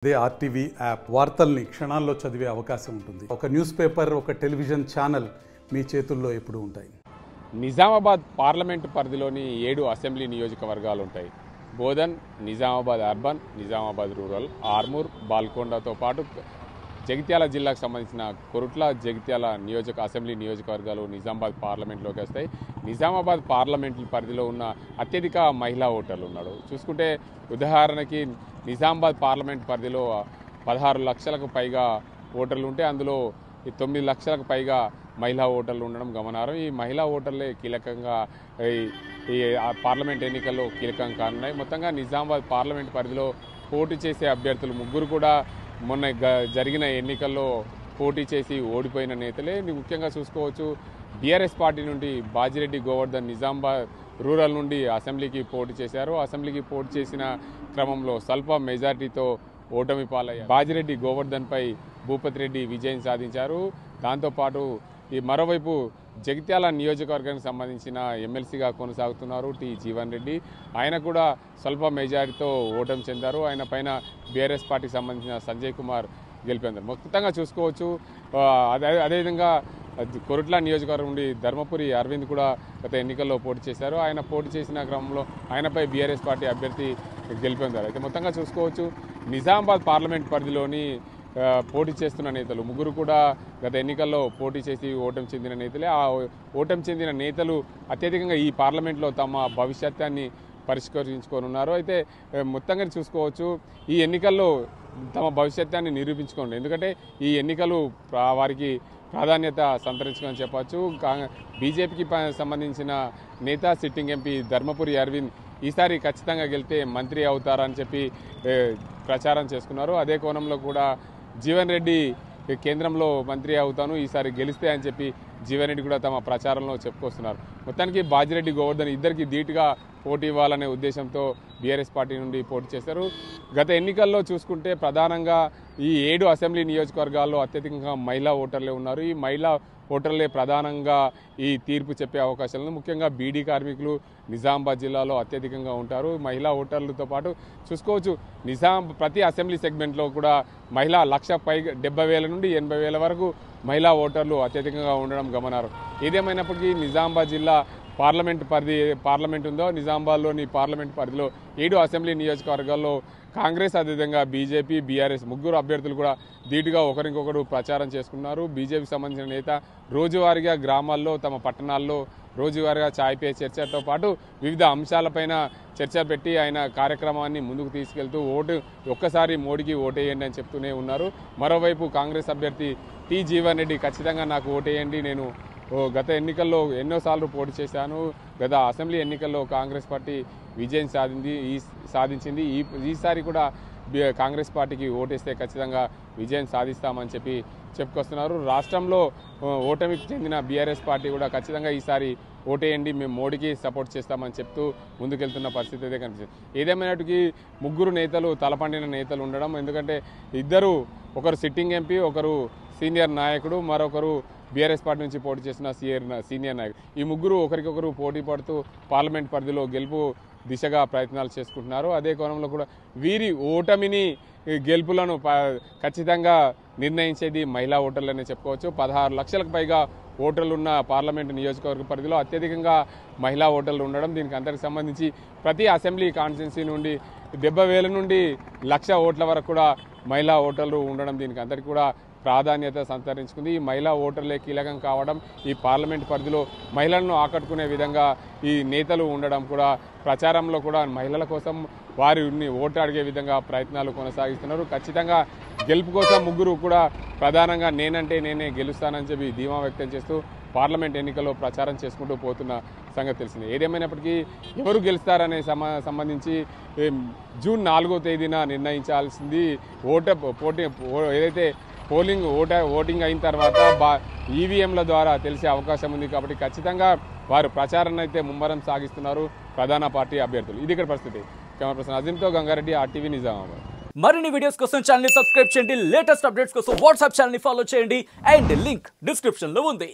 అదే RTV app వార్తల్ని క్షణాల్లో చదివే అవకాశం ఉంటుంది. ఒక న్యూస్ పేపర్, ఒక టెలివిజన్ ఛానల్ మీ చేతుల్లో ఎప్పుడూ ఉంటాయి. నిజామాబాద్ పార్లమెంటు పరిధిలోని 7 అసెంబ్లీ నియోజకవర్గాలు ఉంటాయి. బోధన్, నిజామాబాద్ అర్బన్, నిజామాబాద్ రూరల్, ఆర్మూర్, బాల్కొండతో పాటు జగిత్యాల జిల్లాకు సంబంధించిన కొరుట్ల, జగిత్యాల అసెంబ్లీ నియోజకవర్గాలు నిజామాబాద్ పార్లమెంట్లోకి వస్తాయి. నిజామాబాద్ పార్లమెంటు పరిధిలో ఉన్న అత్యధిక మహిళా ఓటర్లు ఉన్నారు. చూసుకుంటే ఉదాహరణకి నిజామాబాద్ పార్లమెంట్ పరిధిలో 16 లక్షలకు పైగా ఓటర్లు ఉంటే అందులో 9 లక్షలకు పైగా మహిళా ఓటర్లు ఉండడం గమనార్హం. ఈ మహిళా ఓటర్లే కీలకంగా ఈ పార్లమెంట్ ఎన్నికల్లో కీలకం కానున్నాయి. మొత్తంగా నిజామాబాద్ పార్లమెంట్ పరిధిలో పోటీ చేసే అభ్యర్థులు ముగ్గురు కూడా మొన్న జరిగిన ఎన్నికల్లో పోటీ చేసి ఓడిపోయిన నేతలే. ముఖ్యంగా చూసుకోవచ్చు, బీఆర్ఎస్ పార్టీ నుండి బాజిరెడ్డి గోవర్ధన్ నిజామాబాద్ రూరల్ నుండి అసెంబ్లీకి పోటీ చేశారు. అసెంబ్లీకి పోటీ చేసిన క్రమంలో స్వల్ప మెజార్టీతో ఓటమి పాలయ్యారు. బాజిరెడ్డి గోవర్ధన్పై భూపతి రెడ్డి విజయం సాధించారు. దాంతోపాటు ఈ మరోవైపు జగిత్యాల నియోజకవర్గానికి సంబంధించిన ఎమ్మెల్సీగా కొనసాగుతున్నారు టి జీవన్ రెడ్డి. ఆయన కూడా స్వల్ప మెజారిటీతో ఓటమి చెందారు. ఆయన పైన బీఆర్ఎస్ పార్టీకి సంబంధించిన సంజయ్ కుమార్ గెలిపారు. మొత్తంగా చూసుకోవచ్చు. అదేవిధంగా కొరుట్ల నియోజకవర్గం నుండి ధర్మపురి అరవింద్ కూడా గత ఎన్నికల్లో పోటీ చేశారు. ఆయన పోటీ చేసిన క్రమంలో ఆయనపై బీఆర్ఎస్ పార్టీ అభ్యర్థి గెలిపొందారు. అయితే మొత్తంగా చూసుకోవచ్చు, నిజామాబాద్ పార్లమెంట్ పరిధిలోని పోటీ చేస్తున్న నేతలు ముగ్గురు కూడా గత ఎన్నికల్లో పోటీ చేసి ఓటమి చెందిన నేతలే. ఆ ఓటమి చెందిన నేతలు అత్యధికంగా ఈ పార్లమెంట్లో తమ భవిష్యత్తుని పరిష్కరించుకోనున్నారు. అయితే మొత్తంగా చూసుకోవచ్చు, ఈ ఎన్నికల్లో తమ భవిష్యత్తుని నిరూపించుకోండి. ఎందుకంటే ఈ ఎన్నికలు వారికి ప్రాధాన్యత సంతరించుకొని చెప్పవచ్చు. బీజేపీకి సంబంధించిన నేత సిట్టింగ్ ఎంపీ ధర్మపురి అరవింద్ ఈసారి ఖచ్చితంగా గెలితే మంత్రి అవుతారని చెప్పి ప్రచారం చేసుకున్నారు. అదే కోణంలో కూడా జీవన్ రెడ్డి కేంద్రంలో మంత్రి అవుతాను ఈసారి గెలిస్తే అని చెప్పి జీవన్ రెడ్డి కూడా తమ ప్రచారంలో చెప్పుకొస్తున్నారు. మొత్తానికి బాజిరెడ్డి గోవర్ధన్ ఇద్దరికి ధీటుగా పోటీ ఇవ్వాలనే ఉద్దేశంతో బీఆర్ఎస్ పార్టీ నుండి పోటీ చేశారు. గత ఎన్నికల్లో చూసుకుంటే ప్రధానంగా ఈ 7 అసెంబ్లీ నియోజకవర్గాల్లో అత్యధికంగా మహిళా ఓటర్లే ఉన్నారు. ఈ మహిళా ఓటర్లే ప్రధానంగా ఈ తీర్పు చెప్పే అవకాశాలు ఉంది. ముఖ్యంగా బీడీ కార్మికులు నిజామాబాద్ జిల్లాలో అత్యధికంగా ఉంటారు. మహిళా ఓటర్లతో పాటు చూసుకోవచ్చు, ప్రతి అసెంబ్లీ సెగ్మెంట్లో కూడా మహిళా 1,70,000 నుండి 80,000 వరకు మహిళా ఓటర్లు అత్యధికంగా ఉండడం గమనార్హం. ఏదేమైనప్పటికీ నిజామాబాద్ జిల్లా పార్లమెంట్ ఉందో, నిజామాబాద్లోని పార్లమెంట్ పరిధిలో 7 అసెంబ్లీ నియోజకవర్గాల్లో కాంగ్రెస్, అదేవిధంగా బీజేపీ, బీఆర్ఎస్ ముగ్గురు అభ్యర్థులు కూడా ధీటుగా ఒకరికొకరు ప్రచారం చేసుకున్నారు. బీజేపీకి సంబంధించిన నేత రోజువారీగా గ్రామాల్లో, తమ పట్టణాల్లో రోజువారీగా ఛాయ్ పే చర్చతో పాటు వివిధ అంశాలపైన చర్చ పెట్టి ఆయన కార్యక్రమాన్ని ముందుకు తీసుకెళ్తూ ఒక్కసారి మోడీకి ఓటేయండి అని చెప్తూనే ఉన్నారు. మరోవైపు కాంగ్రెస్ అభ్యర్థి టి జీవన్ రెడ్డి ఖచ్చితంగా నాకు ఓటేయండి, నేను గత ఎన్నికల్లో ఎన్నోసార్లు పోటీ చేశాను, గత అసెంబ్లీ ఎన్నికల్లో కాంగ్రెస్ పార్టీ విజయం సాధించింది, ఈసారి కూడా కాంగ్రెస్ పార్టీకి ఓటేస్తే ఖచ్చితంగా విజయం సాధిస్తామని చెప్పి చెప్పుకొస్తున్నారు. రాష్ట్రంలో ఓటమికి చెందిన బీఆర్ఎస్ పార్టీ కూడా ఖచ్చితంగా ఈసారి ఓటేయండి, మేము మోడీకి సపోర్ట్ చేస్తామని చెప్తూ ముందుకెళ్తున్న పరిస్థితి అయితే కనిపిస్తుంది. ఏదేమైనటికీ ముగ్గురు నేతలు తలపండిన నేతలు ఉండడం, ఎందుకంటే ఇద్దరు, ఒకరు సిట్టింగ్ ఎంపీ, ఒకరు సీనియర్ నాయకుడు, మరొకరు బీఆర్ఎస్ పార్టీ నుంచి పోటీ చేసిన సీనియర్ నాయకుడు. ఈ ముగ్గురు ఒకరికొకరు పోటీ పడుతూ పార్లమెంట్ పరిధిలో గెలుపు దిశగా ప్రయత్నాలు చేసుకుంటున్నారు. అదే కోణంలో కూడా వీరి ఓటమిని, గెలుపులను ఖచ్చితంగా నిర్ణయించేది మహిళా ఓటర్లనే చెప్పుకోవచ్చు. 16 లక్షలకు పైగా ఓటర్లు ఉన్న పార్లమెంటు నియోజకవర్గ పరిధిలో అత్యధికంగా మహిళా ఓటర్లు ఉండడం, దీనికి అందరికి సంబంధించి ప్రతి అసెంబ్లీ కాన్స్టిట్యున్సీ నుండి 70,000 నుండి 1,00,000 ఓట్ల వరకు కూడా మహిళా ఓటర్లు ఉండడం దీనికి అందరికీ కూడా ప్రాధాన్యత సంతరించుకుంది. ఈ మహిళా ఓటర్లే కీలకం కావడం, ఈ పార్లమెంట్ పరిధిలో మహిళలను ఆకట్టుకునే విధంగా ఈ నేతలు ఉండడం కూడా ప్రచారంలో కూడా మహిళల కోసం వారిని ఓటు అడిగే విధంగా ప్రయత్నాలు కొనసాగిస్తున్నారు. ఖచ్చితంగా గెలుపు కోసం ముగ్గురు కూడా ప్రధానంగా నేనంటే నేనే గెలుస్తానని చెప్పి ధీమా వ్యక్తం చేస్తూ పార్లమెంట్ ఎన్నికల్లో ప్రచారం చేసుకుంటూ పోతున్న సంగతి తెలిసింది. ఏదేమైనప్పటికీ ఎవరు గెలుస్తారనే సంబంధించి జూన్ 4వ తేదీన నిర్ణయించాల్సింది. ఏదైతే ఓటింగ్ అయిన తర్వాత ఈవీఎంల ద్వారా తెలిసే అవకాశం ఉంది. కాబట్టి ఖచ్చితంగా వారు ప్రచారాన్ని అయితే ముమ్మరం సాగిస్తున్నారు ప్రధాన పార్టీ అభ్యర్థులు. ఇది ఇక్కడ పరిస్థితి. కెమెరా పర్సన్ అజీంతో గంగారెడ్డి, ఆర్టీవీ నిజామాబాద్. మరిన్ని వీడియోస్ కోసం ఛానల్ ని సబ్స్క్రైబ్ చేయండి, లేటెస్ట్ అప్డేట్స్ కోసం వాట్సాప్ ఛానల్ ని ఫాలో చేయండి అండ్ లింక్ డిస్క్రిప్షన్ లో ఉంది.